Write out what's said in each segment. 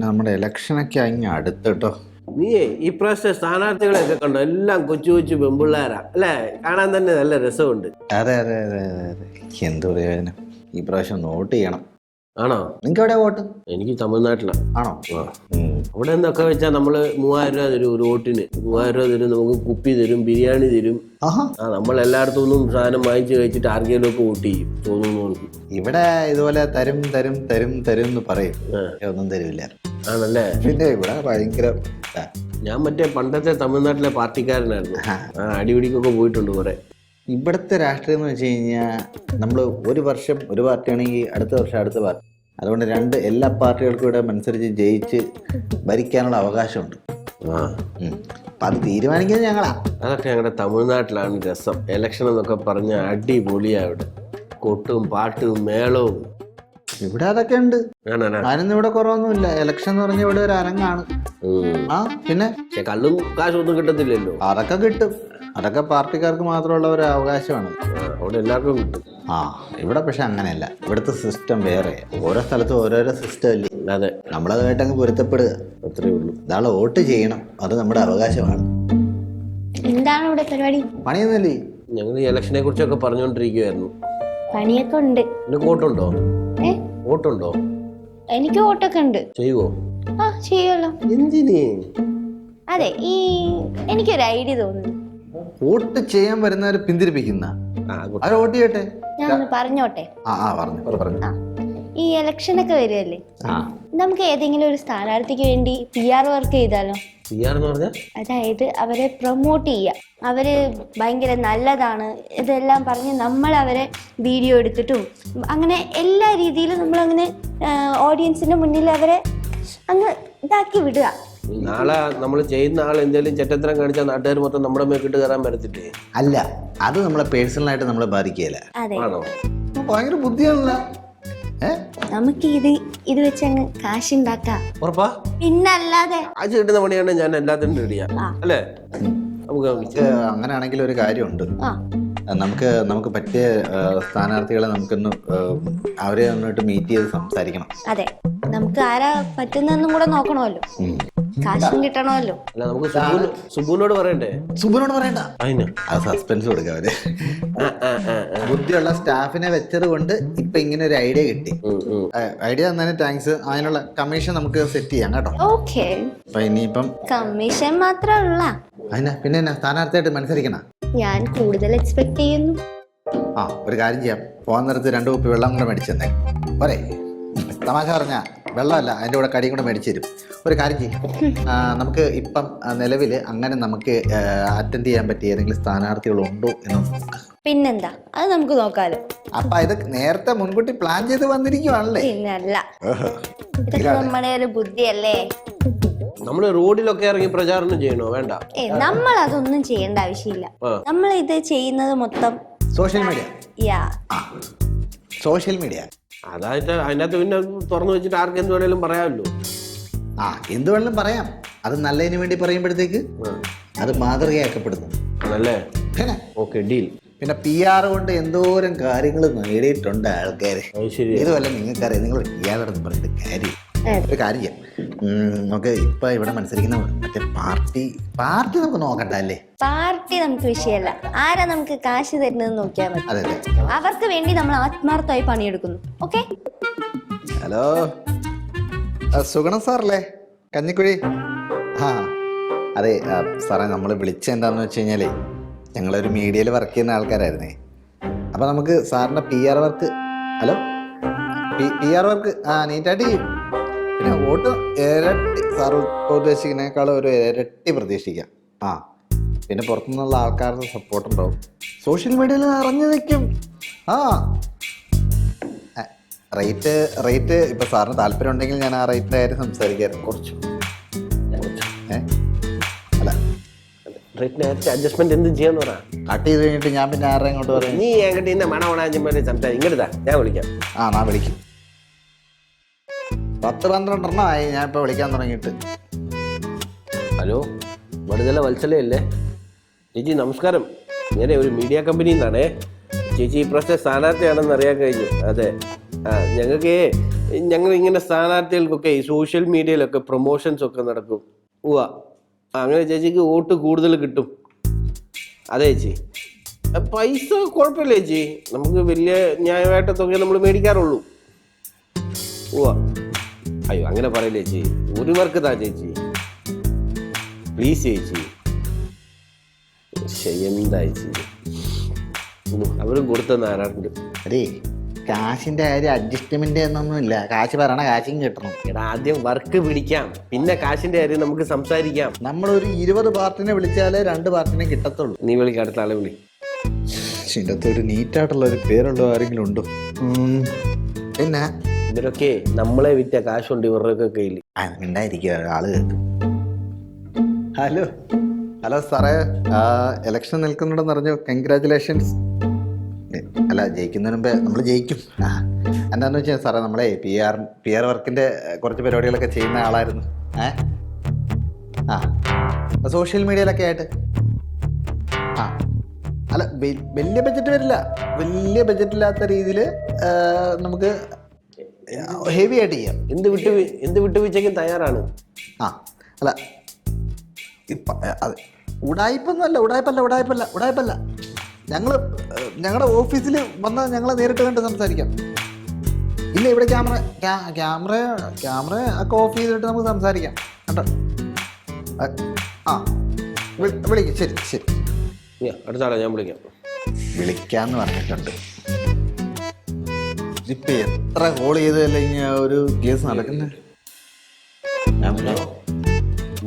പിന്നെ നമ്മുടെ ഇലക്ഷനൊക്കെ അങ്ങ് അടുത്തിട്ടോ. നീയേ ഈ പ്രാവശ്യത്തെ സ്ഥാനാർത്ഥികളെയൊക്കെ കണ്ടോ? എല്ലാം കൊച്ചു കൊച്ചു പെമ്പിള്ളാരാ അല്ലേ? കാണാൻ തന്നെ നല്ല രസമുണ്ട്. അതെ അതെ അതെ അതെ അതെ. എന്ത് പ്രയോജനം? ഈ പ്രാവശ്യം വോട്ട് ചെയ്യണം. ആണോ? നിങ്ങൾക്ക് എവിടെയാ വോട്ട്? എനിക്ക് തമിഴ്നാട്ടിലാണ്. ആണോ? അവിടെ എന്നൊക്കെ വെച്ചാൽ നമ്മള് 3000 രൂപ തരും ഒരു വോട്ടിന്. 3000 രൂപ തരും, നമുക്ക് കുപ്പി തരും, ബിരിയാണി തരും. നമ്മൾ എല്ലായിടത്തു നിന്നും സാധനം വാങ്ങിച്ച് കഴിച്ചിട്ട് ആർക്കെങ്കിലും ഒക്കെ വോട്ട് ചെയ്യും തോന്നുന്നു. ഇവിടെ ഇതുപോലെ തരും തരും തരും തരും എന്ന് പറയും, ഒന്നും തരില്ല. ആണല്ലേ? പിന്നെ ഇവിടെ ഭയങ്കര. ഞാൻ മറ്റേ പണ്ടത്തെ തമിഴ്നാട്ടിലെ പാർട്ടിക്കാരനായിരുന്നു. അടിപിടിക്കൊക്കെ പോയിട്ടുണ്ട് കുറെ. ഇവിടുത്തെ രാഷ്ട്രീയം എന്ന് വെച്ച് കഴിഞ്ഞാൽ നമ്മൾ ഒരു വർഷം ഒരു പാർട്ടിയാണെങ്കിൽ അടുത്ത വർഷം അടുത്ത പാർട്ടി. അതുകൊണ്ട് എല്ലാ പാർട്ടികൾക്കും ഇവിടെ മത്സരിച്ച് ജയിച്ച് ഭരിക്കാനുള്ള അവകാശമുണ്ട്. അപ്പം അത് തീരുമാനിക്കുന്നത് ഞങ്ങളാ. അതൊക്കെ ഞങ്ങളുടെ തമിഴ്നാട്ടിലാണ് രസം. ഇലക്ഷൻ എന്നൊക്കെ പറഞ്ഞ അടിപൊളിയാ. ഇവിടെ കൊട്ടും പാട്ടും മേളവും. ഇവിടെ അതൊക്കെ ഉണ്ട്. അതിനൊന്നും ഇവിടെ കുറവൊന്നുമില്ല. ഇലക്ഷൻ എന്ന് പറഞ്ഞാൽ ഇവിടെ ഒരു അരങ്ങാണ്. പിന്നെ കള്ളും കാശും ഒന്നും കിട്ടത്തില്ലല്ലോ. അതൊക്കെ കിട്ടും. അതൊക്കെ പാർട്ടിക്കാർക്ക് മാത്രമുള്ള ഒരു അവകാശമാണ്. അവിടെ എല്ലാവർക്കും കിട്ടും. ഇവിടെ പക്ഷെ അങ്ങനെയല്ല. ഇവിടുത്തെ സിസ്റ്റം വേറെ. ഓരോ സ്ഥലത്തും ഓരോരോ സിസ്റ്റം അല്ലേ. അതെ, നമ്മളതുമായിട്ട് അങ്ങ് പൊരുത്തപ്പെടുക, അത്രേ ഉള്ളൂ. ഇതാളെ വോട്ട് ചെയ്യണം, അത് നമ്മുടെ അവകാശമാണ്. എന്താണ് ഇവിടെ പരിപാടി? പണിയൊന്നുമില്ലേ? ഞങ്ങൾ ഈ ഇലക്ഷനെ കുറിച്ചൊക്കെ പറഞ്ഞുകൊണ്ടിരിക്കുവായിരുന്നു. പണിയൊക്കെ ഉണ്ട്. നിനക്ക് വോട്ടുണ്ടോ? വോട്ടുണ്ടോ? എനിക്ക് വോട്ടൊക്കെ ഉണ്ട്. ചെയ്യുവോ? ചെയ്യുമല്ലോ. എന്തിന്? അതെ, എനിക്കൊരു ഐഡിയ തോന്നുന്നു. വോട്ട് ചെയ്യാൻ വരുന്നവരെ പിന്തിരിപ്പിക്കുന്ന അവരെ വോട്ട് ചെയ്യട്ടെ. ഞാൻ പറഞ്ഞോട്ടെ. പറഞ്ഞു. ഈ ഇലക്ഷനൊക്കെ വരുമല്ലേ, നമുക്ക് ഏതെങ്കിലും ഒരു സ്ഥാനാർത്ഥിക്ക് വേണ്ടി PR വർക്ക് ചെയ്താലോ? PR എന്ന് പറഞ്ഞാൽ അതായത് അവരെ പ്രൊമോട്ട് ചെയ്യുക. അവര് ഭയങ്കര നല്ലതാണ് ഇതെല്ലാം പറഞ്ഞ് നമ്മൾ അവരെ വീഡിയോ എടുത്തിട്ടും അങ്ങനെ എല്ലാ രീതിയിലും നമ്മളങ്ങനെ ഓഡിയൻസിന്റെ മുന്നിൽ അവരെ അങ്ങ് ഇതാക്കി വിടുക. നാളെ നമ്മൾ ചെയ്യുന്ന ആൾ എന്തെങ്കിലും ചെറ്റത്തരം കാണിച്ചാൽ നാട്ടുകാർ മൊത്തം നമ്മുടെ മേക്കിട്ട് കയറാൻ പറ്റത്തില്ലേ? അല്ല, അത് നമ്മളെ പേഴ്സണലായിട്ട് നമ്മളെ ബാധിക്കുകയില്ല. ആണോ? ഭയങ്കര ബുദ്ധിയാണല്ലോ. നമുക്ക് ഇത് വെച്ച് അങ്ങ് കാശുണ്ടാക്കാം. ഉറപ്പാ? പിന്നല്ലാതെ കാശ് കിട്ടുന്ന പണിയാണ് ഞാൻ എല്ലാത്തിനും റെഡിയാ അല്ലേ? അങ്ങനെയാണെങ്കിൽ ഒരു കാര്യമുണ്ട്. നമുക്ക് പറ്റിയ സ്ഥാനാർത്ഥികളെ നമുക്കൊന്ന് അവരെ ഒന്നിട്ട് മീറ്റ് ചെയ്ത് സംസാരിക്കണം. അതെ, നമുക്ക് ആരാ പറ്റുന്നെന്നും കൂടെ നോക്കണമല്ലോ. കാശും കിട്ടണമല്ലോ. അല്ല, നമുക്ക് സുബുനോട് പറയണ്ടേ? സുബുനോട് പറയണ്ട, അത് സസ്പെൻസ് കൊടുക്കാം. അവര് ബുദ്ധിയുള്ള സ്റ്റാഫിനെ വെച്ചത് കൊണ്ട് ഇപ്പൊ ഇങ്ങനെ ഒരു ഐഡിയ കിട്ടി. ഐഡിയ തന്നതിന് താങ്ക്സ്. അതിനുള്ള കമ്മീഷൻ നമുക്ക് സെറ്റ് ചെയ്യാം കേട്ടോ. ഓക്കേ. അപ്പൊ ഇനിയിപ്പം കമ്മീഷൻ മാത്രമല്ല, പിന്നെ സ്ഥാനാർത്ഥിയായിട്ട് മത്സരിക്കണം. ഞാൻ കൂടുതൽ എക്സ്പെക്ട് ചെയ്യുന്നു. ഒരു കാര്യം ചെയ്യാം. പോകാൻ നേരത്ത് 2 കുപ്പി വെള്ളം കൂടെ മേടിച്ചെന്നേ പോരെ. തമാശ പറഞ്ഞാ വെള്ളമല്ല, അതിൻ്റെ കൂടെ കടിയും കൂടെ മേടിച്ചു തരും. ഒരു കാര്യം ചെയ്യും, നമുക്ക് ഇപ്പം നിലവിൽ അങ്ങനെ നമുക്ക് അറ്റൻഡ് ചെയ്യാൻ പറ്റിയ ഏതെങ്കിലും സ്ഥാനാർത്ഥികളുണ്ടോ എന്ന് നോക്കാം. പിന്നെന്താ, അത് നമുക്ക് നോക്കാലോ. അപ്പൊ ഇത് നേരത്തെ മുൻകൂട്ടി പ്ലാൻ ചെയ്ത് വന്നിരിക്കുവാണല്ലേ? പിന്നല്ല, ഇതൊക്കെ നമ്മുടെ ഒരു ബുദ്ധിയല്ലേ. നമ്മള് റോഡിലൊക്കെ ഇറങ്ങി പ്രചാരണം ചെയ്യണോ? വേണ്ട, നമ്മൾ അതൊന്നും ചെയ്യേണ്ട ആവശ്യമില്ല. നമ്മൾ ഇത് ചെയ്യുന്നത് മൊത്തം സോഷ്യൽ മീഡിയ. അതായത് അതിനകത്ത് പിന്നെ തുറന്നു വെച്ചിട്ട് ആർക്ക് എന്ത് വേണേലും പറയാമല്ലോ. എന്ത് വേണേലും പറയാം. അത് നല്ലതിന് വേണ്ടി പറയുമ്പോഴത്തേക്ക് അത് മാതൃകയാക്കപ്പെടുന്നു. അതല്ലേ? Okay, deal. പിന്നെ PR കൊണ്ട് എന്തോരം കാര്യങ്ങൾ നേടിയിട്ടുണ്ട് ആൾക്കാര്. ഇതുമല്ല നിങ്ങൾക്കറിയാം. നിങ്ങൾ PR പറഞ്ഞിട്ട് കാര്യം. ഒരു കാര്യം ചെയ്യാം, നമുക്ക് ഇപ്പൊ ഇവിടെ മത്സരിക്കുന്ന മറ്റേ പാർട്ടി നമുക്ക് നോക്കണ്ട അല്ലേ? പാർട്ടി നമുക്ക് വിഷയമല്ല. ആരാ നമുക്ക് കാശ് തരുന്നത് നോക്കിയാൽ മതി. അതെ, അവർക്ക് വേണ്ടി നമ്മൾ ആത്മാർത്ഥമായി പണിയെടുക്കുന്നു. ഓക്കെ. ഹലോ, സുഗുണം സാറല്ലേ, കഞ്ഞിക്കുഴി? അതെ സാറേ, നമ്മൾ വിളിച്ച എന്താന്ന് വെച്ച് കഴിഞ്ഞാലേ, ഞങ്ങളൊരു മീഡിയയിൽ വർക്ക് ചെയ്യുന്ന ആൾക്കാരായിരുന്നേ. അപ്പൊ നമുക്ക് സാറിന്റെ PR work. Hello, PR work നീറ്റായിട്ട് ചെയ്യും. പിന്നെ വോട്ട് ഇരട്ടി, സാറ് ഉദ്ദേശിക്കുന്നതിനേക്കാളും ഒരു ഇരട്ടി പ്രതീക്ഷിക്കാം. പിന്നെ പുറത്തുനിന്നുള്ള ആൾക്കാരുടെ സപ്പോർട്ട് ഉണ്ടാവും. സോഷ്യൽ മീഡിയയിൽ നിറഞ്ഞു നിൽക്കും. റേറ്റ് ഇപ്പൊ സാറിന് താല്പര്യം ഉണ്ടെങ്കിൽ ഞാൻ ആ റേറ്റിന്റെ കാര്യം സംസാരിക്കായിരുന്നു. കുറച്ച് അല്ല, അഡ്ജസ്റ്റ്മെന്റ് എന്ത് ചെയ്യാന്ന് പറ. കട്ട് ചെയ്ത് കഴിഞ്ഞിട്ട് ഞാൻ പിന്നെ ആരുടെ ഇങ്ങോട്ട് പറയാം. നീ എങ്ങോട്ട് മണവണാൻ സംസാരിക്കും. ഇങ്ങോട്ടാ, ഞാൻ വിളിക്കാം. ഞാൻ വിളിക്കും. 10-12 ആയി ഞാൻ ഇപ്പൊ വിളിക്കാൻ തുടങ്ങിയിട്ട്. ഹലോ, വടുതല വത്സലയല്ലേ? ചേച്ചി നമസ്കാരം. ഇങ്ങനെ ഒരു മീഡിയ കമ്പനിയിൽ നിന്നാണേ. ചേച്ചി ഈ പ്രാവശ്യത്തെ സ്ഥാനാർത്ഥിയാണെന്ന് അറിയാൻ കഴിഞ്ഞു. അതെ, ഞങ്ങൾക്ക് ഞങ്ങൾ ഇങ്ങനെ സ്ഥാനാർത്ഥികൾക്കൊക്കെ ഈ സോഷ്യൽ മീഡിയയിലൊക്കെ പ്രൊമോഷൻസ് ഒക്കെ നടക്കും. ഉവ്വ, അങ്ങനെ ചേച്ചിക്ക് വോട്ട് കൂടുതൽ കിട്ടും. അതെ ചേച്ചി, പൈസ കുഴപ്പമില്ല ചേച്ചി, നമുക്ക് വലിയ ന്യായമായിട്ട് തുക നമ്മൾ മേടിക്കാറുള്ളൂ. ഉവ്വ, അയ്യോ അങ്ങനെ പറയില്ല ചേച്ചി, ഒരു വർക്ക് താ ചേച്ചി, പ്ലീസ് ചേച്ചി. എന്താ ചേച്ചി, അവരും കൊടുത്തെന്ന് ആരാണ്ട്. അതെ, കാശിന്റെ കാര്യം അഡ്ജസ്റ്റ്മെന്റ് എന്നൊന്നും ഇല്ല. കാശ് പറയണ കാശും കിട്ടണം. എടാ, ആദ്യം വർക്ക് പിടിക്കാം, പിന്നെ കാശിന്റെ കാര്യം നമുക്ക് സംസാരിക്കാം. നമ്മളൊരു 20 പാർട്ടിനെ വിളിച്ചാലേ 2 പാർട്ടിനെ കിട്ടത്തുള്ളൂ. നീ വിളിക്ക്, അടുത്ത ആളെ വിളി. ഇതിൻ്റെ അകത്ത് ഒരു നീറ്റായിട്ടുള്ള ഒരു പേരുള്ള ആരെങ്കിലും ഉണ്ടോ? പിന്നെ ഇവരൊക്കെ നമ്മളെ വിറ്റ കാശുണ്ട് ഇവരുടെയൊക്കെ കയ്യിൽ. ഉണ്ടായിരിക്കുക, ആള് കേൾക്കും. ഹലോ ഹലോ സാറേ, ഇലക്ഷൻ നിൽക്കുന്നുണ്ടെന്ന് അറിഞ്ഞു. കൺഗ്രാറ്റുലേഷൻസ്. അല്ല, ജയിക്കുന്നതിന് മുമ്പേ നമ്മൾ ജയിക്കും. എന്താണെന്ന് വെച്ചാൽ സാറേ, നമ്മളെ പി ആർ വർക്കിൻ്റെ കുറച്ച് പരിപാടികളൊക്കെ ചെയ്യുന്ന ആളായിരുന്നു. സോഷ്യൽ മീഡിയയിലൊക്കെ ആയിട്ട്. അല്ല, വലിയ ബഡ്ജറ്റ് വരില്ല. വലിയ ബഡ്ജറ്റില്ലാത്ത രീതിയിൽ നമുക്ക് ഹെവി ആയിട്ട് ചെയ്യാം. എന്ത് വിട്ടുവീഴ്ചയ്ക്കും തയ്യാറാണ്. അല്ല, അത് ഉടായ്പല്ല. ഞങ്ങളുടെ ഓഫീസിൽ വന്നാൽ ഞങ്ങളെ നേരിട്ട് കണ്ട് സംസാരിക്കാം. ഇല്ല, ഇവിടെ ക്യാമറ ഒക്കെ ഓഫ് ചെയ്തിട്ട് നമുക്ക് സംസാരിക്കാം കേട്ടോ. വിളിക്കാം. ശരി. അടുത്ത ആളെ ഞാൻ വിളിക്കാന്ന് പറഞ്ഞിട്ടുണ്ട്. ഇപ്പൊ എത്ര കോൾ ചെയ്തല്ലേ ഒരു കേസ് നടക്കുന്നത്?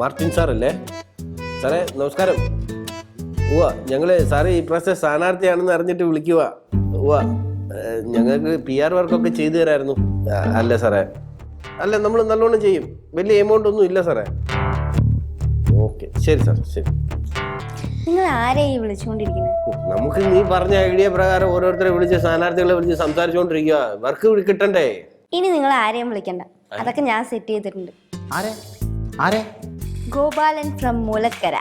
മാർട്ടിൻ സാറല്ലേ? സാറേ നമസ്കാരം. ഞങ്ങള് സാറേ ഈ പ്രാവശ്യം സ്ഥാനാർത്ഥിയാണെന്ന് അറിഞ്ഞിട്ട് വിളിക്കുക. ഞങ്ങൾക്ക് PR വർക്കൊക്കെ ചെയ്തു തരായിരുന്നു. അല്ല സാറേ, അല്ല നമ്മൾ നല്ലോണം ചെയ്യും, വലിയ എമൗണ്ട് ഒന്നും ഇല്ല സാറേ. ഓക്കെ, ശരി സാർ, ശരി. നിങ്ങൾ ആരെയും വിളിച്ചുകൊണ്ടിരിക്കുന്നത്? നമുക്ക് നീ പറഞ്ഞ ഐഡിയ പ്രകാരം ഓരോരുത്തരെ വിളിച്ച് സ്ഥാനാർത്ഥികളെ വിളിച്ച് സംസാരിച്ചുകൊണ്ടിരിക്കുക. വർക്ക് കിട്ടണ്ടേ? ഇനി നിങ്ങൾ ആരെയും വിളിക്കണ്ട, അതൊക്കെ ഞാൻ സെറ്റ് ചെയ്തിട്ടുണ്ട്. ആരെ? ഗോപാലൻ ഫ്രം മൂലക്കര.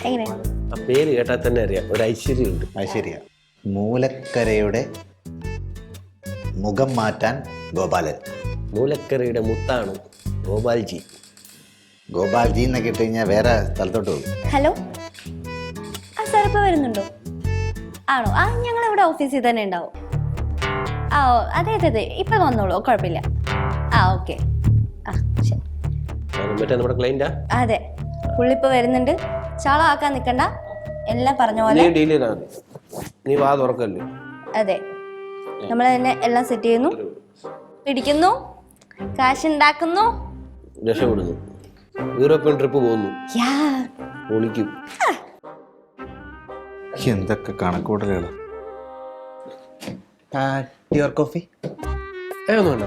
എങ്ങനെ? ആ പേര് കേട്ടാൽ തന്നെ അറിയാം, ഒരു ഐശ്വര്യമുണ്ട്. ഐശ്വര്യ മൂലക്കരയുടെ മുഖം മാറ്റാൻ ഗോപാലൻ. മൂലക്കരയുടെ മുത്താണ് ഗോപാൽജി. ഗോപാൽജി എന്നൊക്കെ ഇട്ട് കഴിഞ്ഞാൽ വേറെ സ്ഥലത്തോട്ട് പോകും. ഹലോ, സാർ ഇപ്പോൾ വരുന്നുണ്ടോ? ആണോ? ഞങ്ങളിവിടെ ഓഫീസിൽ തന്നെ ഉണ്ടാവും. അതെ, ഇപ്പം വന്നോളൂ, കുഴപ്പമില്ല. ഓക്കെ. ശരി. മറ്റേ നമ്മുടെ ക്ലൈന്റാ? അതെ, പുള്ളിപ്പോൾ വരുന്നുണ്ട്. ചാളാക്കാൻ നിൽക്കണ്ട, എല്ലാം പറഞ്ഞ പോലെ. നീ വാ തുറക്കല്ലേ? അതെ, നമ്മൾ തന്നെ എല്ലാം സെറ്റ് ചെയ്യുന്നു, പിടിക്കുന്നു, കാശ് ഉണ്ടാക്കുന്നു, രക്ഷപ്പെടുന്നു, യൂറോപ്യൻ ട്രിപ്പ് പോകുന്നു, പൊളിക്കും. എന്തൊക്കെ കണക്കൂട്ടലുകൾ. കോഫി ഒന്നും വേണ്ട.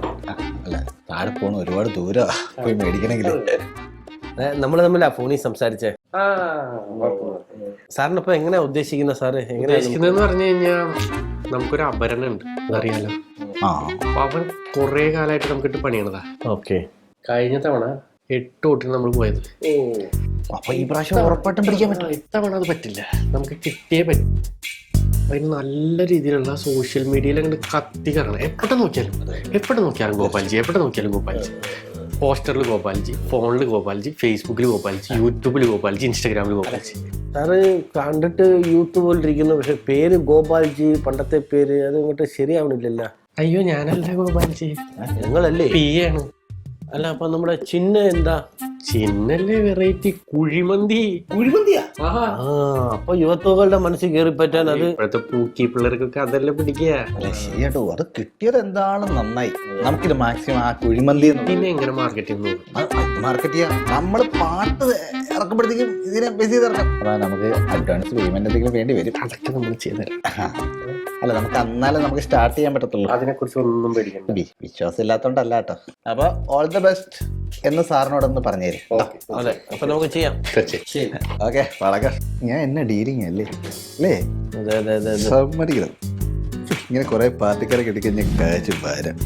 അല്ല, താഴെ പോണ ഒരുപാട് ദൂരം പോയി മേടിക്കണമെങ്കിൽ. നമ്മൾ തമ്മിലാ ഫോണിൽ സംസാരിച്ചേ. സാറിനിപ്പോ എങ്ങനെയാ ഉദ്ദേശിക്കുന്ന? സാറ് ഉദ്ദേശിക്കുന്നതെന്ന് പറഞ്ഞു കഴിഞ്ഞാൽ നമുക്കൊരു അപരണം ഉണ്ട്, അറിയാലോ. അപ്പൊ അവൻ കുറെ കാലമായിട്ട് നമുക്കിട്ട് പണിയണതാ. ഓക്കെ. കഴിഞ്ഞ തവണ 8 വോട്ടിന് നമ്മൾ പോയത്. അപ്പൊ ഈ പ്രാവശ്യം ഉറപ്പായിട്ടും പിടിക്കാൻ പറ്റും. ഇത്തവണ അത് പറ്റില്ല, നമുക്ക് കിട്ടിയേ പറ്റും. അതിന് നല്ല രീതിയിലുള്ള സോഷ്യൽ മീഡിയയിൽ അങ്ങോട്ട് കത്തി കയറണം. എപ്പോഴും നോക്കിയാലും ഗോപാൽജി. പോസ്റ്ററിൽ ഗോപാൽജി, ഫോണിൽ ഗോപാൽജി, ഫേസ്ബുക്കിൽ ഗോപാൽജി, യൂട്യൂബിൽ ഗോപാൽജി, ഇൻസ്റ്റാഗ്രാമിൽ ഗോപാൽജി. സാറ് കണ്ടിട്ട് യൂത്ത് പോലിരിക്കുന്നു, പക്ഷെ പേര് ഗോപാൽജി, പണ്ടത്തെ പേര് അത് ഇങ്ങോട്ട് ശരിയാവണില്ലല്ലോ. അയ്യോ, ഞാനല്ല ഗോപാൽജി, ഞങ്ങളല്ലേ? PA ആണ്. അല്ല, അപ്പൊ നമ്മുടെ ചിഹ്നം എന്താ? ചിഹ്നല്ലേ വെറൈറ്റി കുഴിമന്തി. അപ്പൊ യുവത്തുകളുടെ മനസ്സിൽ കയറി പറ്റാൻ അത് ഇപ്പോഴത്തെ പൂക്കി പിള്ളേർക്കൊക്കെ അതല്ലേ പിടിക്കുക. ശരിയാട്ടോ, അത് കിട്ടിയത് എന്താണ് നന്നായി. നമുക്കിത് മാക്സിമം ആ കുഴിമന്തി പിന്നെ എങ്ങനെ മാർക്കറ്റ് ചെയ്യാം. നമ്മള് പാട്ട് ഇറക്കുമ്പോഴത്തേക്കും ഇതിനെ ബേസ് ചെയ്ത് ഇറക്കാം. അതാ നമുക്ക് അഡ്വാൻസ് പേയ്മെന്റ് എന്തെങ്കിലും വേണ്ടി വരും. അതൊക്കെ നമ്മൾ ചെയ്തുതരാം. അല്ല, നമുക്ക് എന്നാലും നമുക്ക് സ്റ്റാർട്ട് ചെയ്യാൻ പറ്റത്തുള്ളൂ. അതിനെ കുറിച്ച് ഒന്നും പേടിക്കണ്ട. വിശ്വാസം ഇല്ലാത്തോണ്ടല്ല കേട്ടോ. അപ്പൊ ഓൾ ദ ബെസ്റ്റ് എന്ന് സാറിനോടൊന്ന് പറഞ്ഞു തരും. അതെ, അപ്പൊ നമുക്ക് ചെയ്യാം. ഓക്കെ, വളക്കാം. ഞാൻ എന്നെ ഡീലിങ് അല്ലേ? അതെ. സമ്മതിക്കണം. ഇങ്ങനെ കുറെ പാർട്ടിക്കാരെ കിട്ടിക്കഴിഞ്ഞാൽ കാശ് ഭാരം.